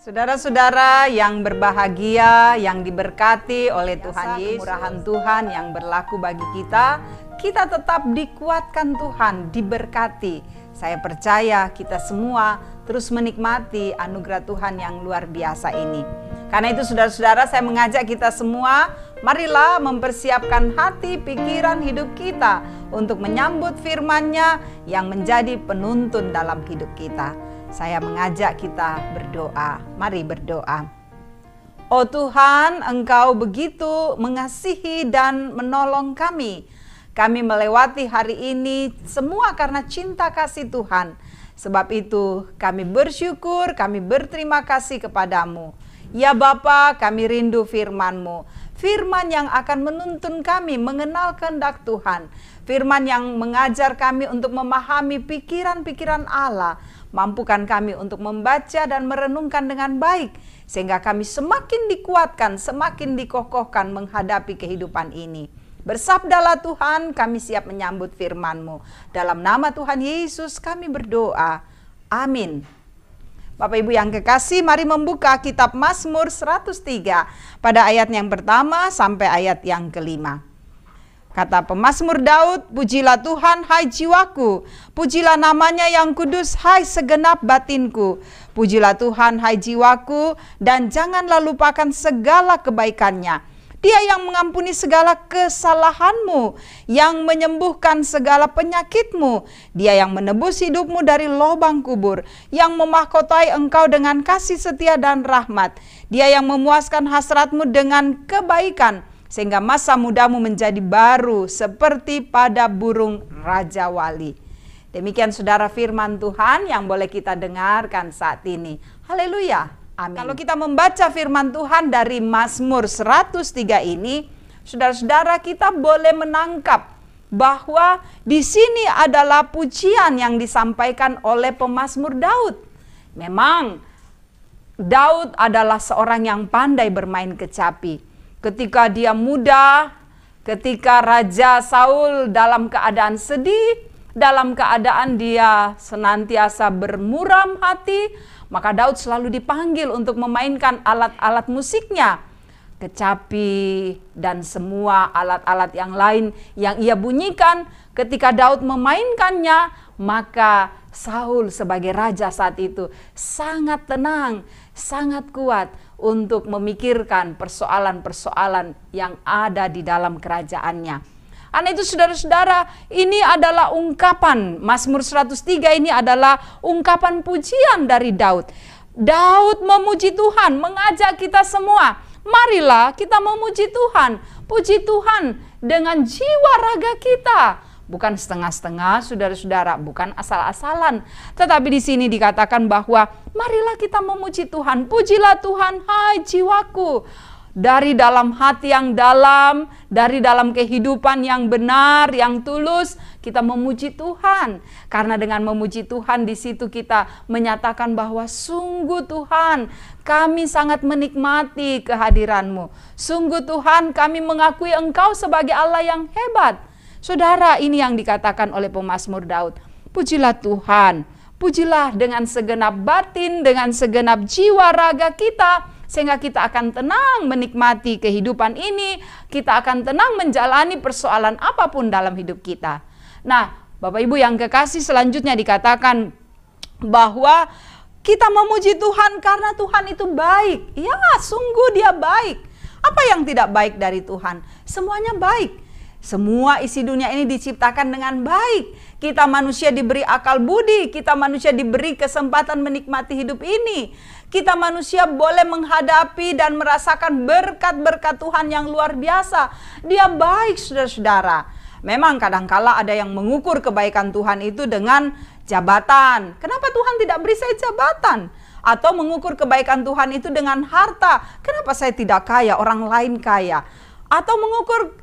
Saudara-saudara yang berbahagia, yang diberkati oleh Tuhan Yesus, kemurahan Tuhan yang berlaku bagi kita, kita tetap dikuatkan Tuhan, diberkati. Saya percaya kita semua terus menikmati anugerah Tuhan yang luar biasa ini. Karena itu saudara-saudara, saya mengajak kita semua, marilah mempersiapkan hati, pikiran, hidup kita untuk menyambut firman-Nya yang menjadi penuntun dalam hidup kita. Saya mengajak kita berdoa. Mari berdoa. Oh Tuhan, Engkau begitu mengasihi dan menolong kami. Kami melewati hari ini semua karena cinta kasih Tuhan. Sebab itu kami bersyukur, kami berterima kasih kepadamu. Ya Bapa, kami rindu firman-Mu. Firman yang akan menuntun kami mengenal kehendak Tuhan. Firman yang mengajar kami untuk memahami pikiran-pikiran Allah. Mampukan kami untuk membaca dan merenungkan dengan baik, sehingga kami semakin dikuatkan, semakin dikokohkan menghadapi kehidupan ini. Bersabdalah Tuhan, kami siap menyambut firman-Mu. Dalam nama Tuhan Yesus kami berdoa. Amin. Bapak Ibu yang kekasih, mari membuka kitab Mazmur 103 pada ayat yang pertama sampai ayat yang kelima. Kata pemazmur Daud, pujilah Tuhan hai jiwaku, pujilah namanya yang kudus hai segenap batinku. Pujilah Tuhan hai jiwaku, dan janganlah lupakan segala kebaikannya. Dia yang mengampuni segala kesalahanmu, yang menyembuhkan segala penyakitmu. Dia yang menebus hidupmu dari lubang kubur, yang memahkotai engkau dengan kasih setia dan rahmat. Dia yang memuaskan hasratmu dengan kebaikan, sehingga masa mudamu menjadi baru seperti pada burung Raja Wali. Demikian saudara firman Tuhan yang boleh kita dengarkan saat ini. Haleluya. Amin. Kalau kita membaca firman Tuhan dari Mazmur 103 ini, saudara-saudara kita boleh menangkap bahwa di sini adalah pujian yang disampaikan oleh pemazmur Daud. Memang Daud adalah seorang yang pandai bermain kecapi. Ketika dia muda, ketika Raja Saul dalam keadaan sedih, dalam keadaan dia senantiasa bermuram hati, maka Daud selalu dipanggil untuk memainkan alat-alat musiknya. Kecapi dan semua alat-alat yang lain yang ia bunyikan, ketika Daud memainkannya, maka Saul sebagai raja saat itu sangat tenang, sangat kuat untuk memikirkan persoalan-persoalan yang ada di dalam kerajaannya. Karena itu saudara-saudara, ini adalah ungkapan, Mazmur 103 ini adalah ungkapan pujian dari Daud. Daud memuji Tuhan, mengajak kita semua, marilah kita memuji Tuhan, puji Tuhan dengan jiwa raga kita. Bukan setengah-setengah, saudara-saudara, bukan asal-asalan. Tetapi di sini dikatakan bahwa marilah kita memuji Tuhan. Pujilah Tuhan, hai jiwaku. Dari dalam hati yang dalam, dari dalam kehidupan yang benar, yang tulus, kita memuji Tuhan. Karena dengan memuji Tuhan di situ kita menyatakan bahwa sungguh Tuhan, kami sangat menikmati kehadiran-Mu. Sungguh Tuhan, kami mengakui Engkau sebagai Allah yang hebat. Saudara, ini yang dikatakan oleh pemazmur Daud. Pujilah Tuhan, pujilah dengan segenap batin, dengan segenap jiwa raga kita, sehingga kita akan tenang menikmati kehidupan ini, kita akan tenang menjalani persoalan apapun dalam hidup kita. Nah, Bapak Ibu yang kekasih, selanjutnya dikatakan bahwa kita memuji Tuhan karena Tuhan itu baik. Ya, sungguh Dia baik. Apa yang tidak baik dari Tuhan? Semuanya baik. Semua isi dunia ini diciptakan dengan baik. Kita manusia diberi akal budi, kita manusia diberi kesempatan menikmati hidup ini. Kita manusia boleh menghadapi dan merasakan berkat-berkat Tuhan yang luar biasa. Dia baik, saudara-saudara. Memang kadangkala ada yang mengukur kebaikan Tuhan itu dengan jabatan. Kenapa Tuhan tidak beri saya jabatan? Atau mengukur kebaikan Tuhan itu dengan harta. Kenapa saya tidak kaya, orang lain kaya? Atau mengukur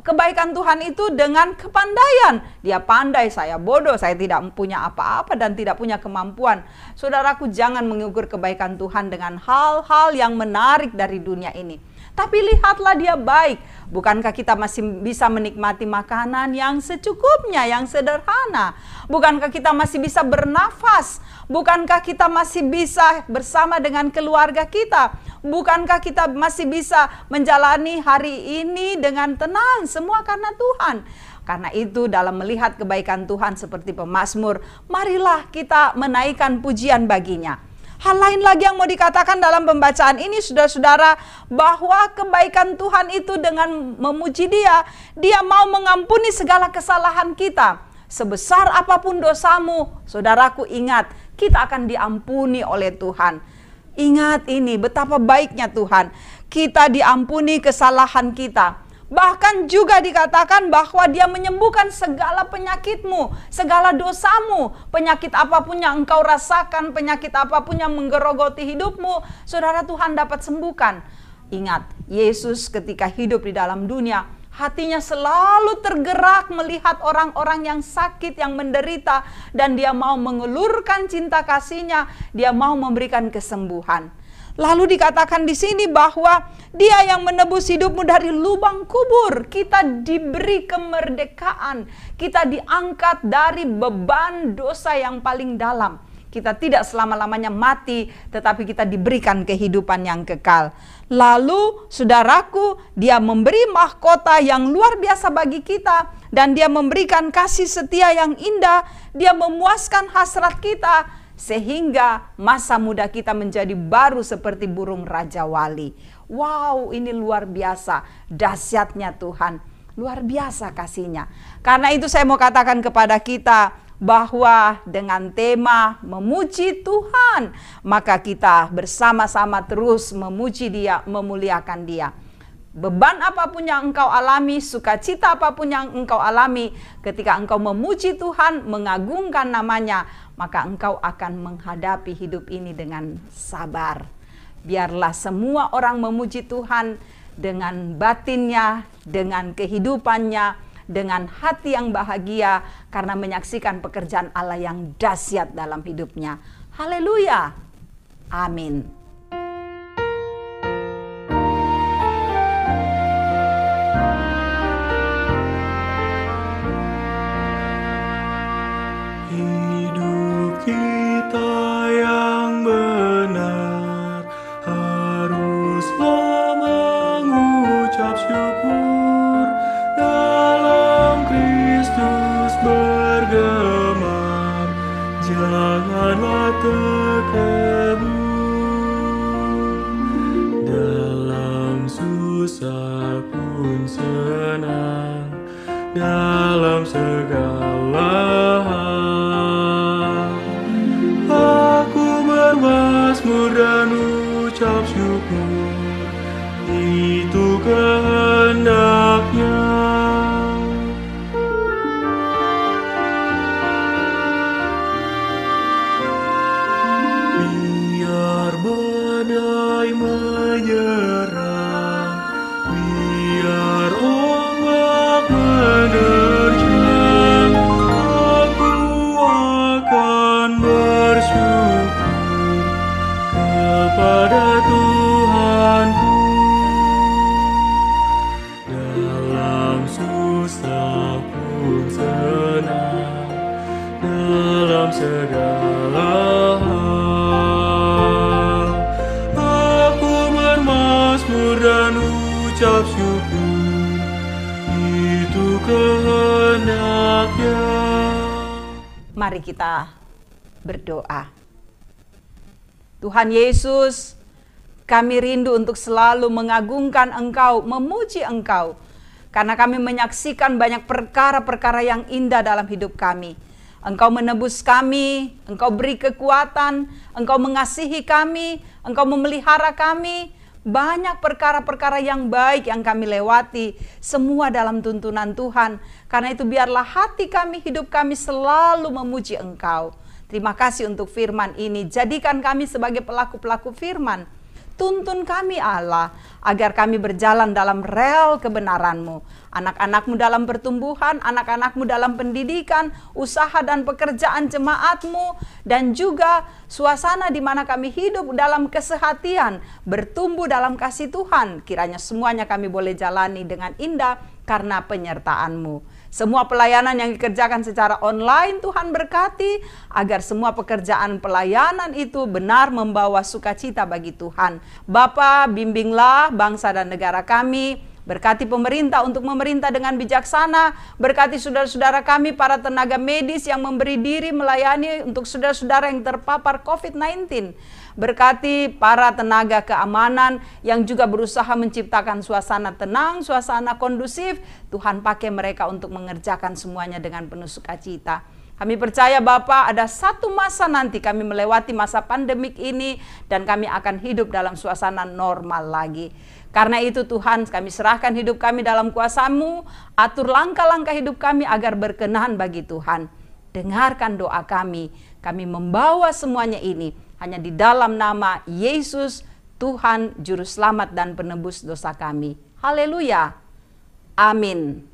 kebaikan Tuhan itu dengan kepandaian. Dia pandai, saya bodoh, saya tidak punya apa-apa dan tidak punya kemampuan. Saudaraku, jangan mengukur kebaikan Tuhan dengan hal-hal yang menarik dari dunia ini. tapi lihatlah dia baik. Bukankah kita masih bisa menikmati makanan yang secukupnya, yang sederhana? Bukankah kita masih bisa bernafas? Bukankah kita masih bisa bersama dengan keluarga kita? Bukankah kita masih bisa menjalani hari ini dengan tenang? Semua karena Tuhan. Karena itu dalam melihat kebaikan Tuhan seperti pemazmur, marilah kita menaikkan pujian baginya. Hal lain lagi yang mau dikatakan dalam pembacaan ini, saudara-saudara, bahwa kebaikan Tuhan itu dengan memuji Dia, Dia mau mengampuni segala kesalahan kita. Sebesar apapun dosamu, saudaraku, ingat, kita akan diampuni oleh Tuhan. Ingat ini, betapa baiknya Tuhan. Kita diampuni kesalahan kita. Bahkan juga dikatakan bahwa Dia menyembuhkan segala penyakitmu, segala dosamu. Penyakit apapun yang engkau rasakan, penyakit apapun yang menggerogoti hidupmu, saudara, Tuhan dapat sembuhkan. Ingat, Yesus ketika hidup di dalam dunia, hatinya selalu tergerak melihat orang-orang yang sakit, yang menderita, dan Dia mau mengelurkan cinta kasih-Nya, Dia mau memberikan kesembuhan. Lalu dikatakan di sini bahwa Dia yang menebus hidupmu dari lubang kubur. Kita diberi kemerdekaan. Kita diangkat dari beban dosa yang paling dalam. Kita tidak selama-lamanya mati, tetapi kita diberikan kehidupan yang kekal. Lalu, saudaraku, Dia memberi mahkota yang luar biasa bagi kita. Dan Dia memberikan kasih setia yang indah. Dia memuaskan hasrat kita. Sehingga masa muda kita menjadi baru seperti burung Raja Wali. Wow, ini luar biasa dahsyatnya Tuhan. Luar biasa kasih-Nya. Karena itu saya mau katakan kepada kita bahwa dengan tema memuji Tuhan, maka kita bersama-sama terus memuji Dia, memuliakan Dia. Beban apapun yang engkau alami, sukacita apapun yang engkau alami, ketika engkau memuji Tuhan, mengagungkan namanya, maka engkau akan menghadapi hidup ini dengan sabar. Biarlah semua orang memuji Tuhan dengan batinnya, dengan kehidupannya, dengan hati yang bahagia, karena menyaksikan pekerjaan Allah yang dahsyat dalam hidupnya. Haleluya. Amin. Dalam segala hal, aku bermazmur dan ucap syukur, itu kehendak-Nya. Biar badai menyerang, biar ombak menerjang, aku akan bersyukur kepada Tuhanku. Dalam susah pun senang, dalam segala hal, aku bermazmur dan ucap syukur, itu kehendak-Nya. Mari kita berdoa. Tuhan Yesus, kami rindu untuk selalu mengagungkan Engkau, memuji Engkau. Karena kami menyaksikan banyak perkara-perkara yang indah dalam hidup kami. Engkau menebus kami, Engkau beri kekuatan, Engkau mengasihi kami, Engkau memelihara kami. Banyak perkara-perkara yang baik yang kami lewati, semua dalam tuntunan Tuhan. Karena itu biarlah hati kami, hidup kami selalu memuji Engkau. Terima kasih untuk firman ini. Jadikan kami sebagai pelaku-pelaku firman. Tuntun kami Allah, agar kami berjalan dalam rel kebenaran-Mu. Anak-anak-Mu dalam pertumbuhan, anak-anak-Mu dalam pendidikan, usaha dan pekerjaan jemaat-Mu, dan juga suasana di mana kami hidup dalam kesehatian, bertumbuh dalam kasih Tuhan. Kiranya semuanya kami boleh jalani dengan indah karena penyertaan-Mu. Semua pelayanan yang dikerjakan secara online, Tuhan berkati agar semua pekerjaan pelayanan itu benar membawa sukacita bagi Tuhan. Bapa, bimbinglah bangsa dan negara kami. Berkati pemerintah untuk memerintah dengan bijaksana. Berkati saudara-saudara kami, para tenaga medis yang memberi diri melayani untuk saudara-saudara yang terpapar COVID-19. Berkati para tenaga keamanan yang juga berusaha menciptakan suasana tenang, suasana kondusif. Tuhan pakai mereka untuk mengerjakan semuanya dengan penuh sukacita. Kami percaya Bapa, ada satu masa nanti kami melewati masa pandemik ini dan kami akan hidup dalam suasana normal lagi. Karena itu Tuhan, kami serahkan hidup kami dalam kuasa-Mu, atur langkah-langkah hidup kami agar berkenan bagi Tuhan. Dengarkan doa kami membawa semuanya ini hanya di dalam nama Yesus, Tuhan, Juru Selamat dan Penebus dosa kami. Haleluya. Amin.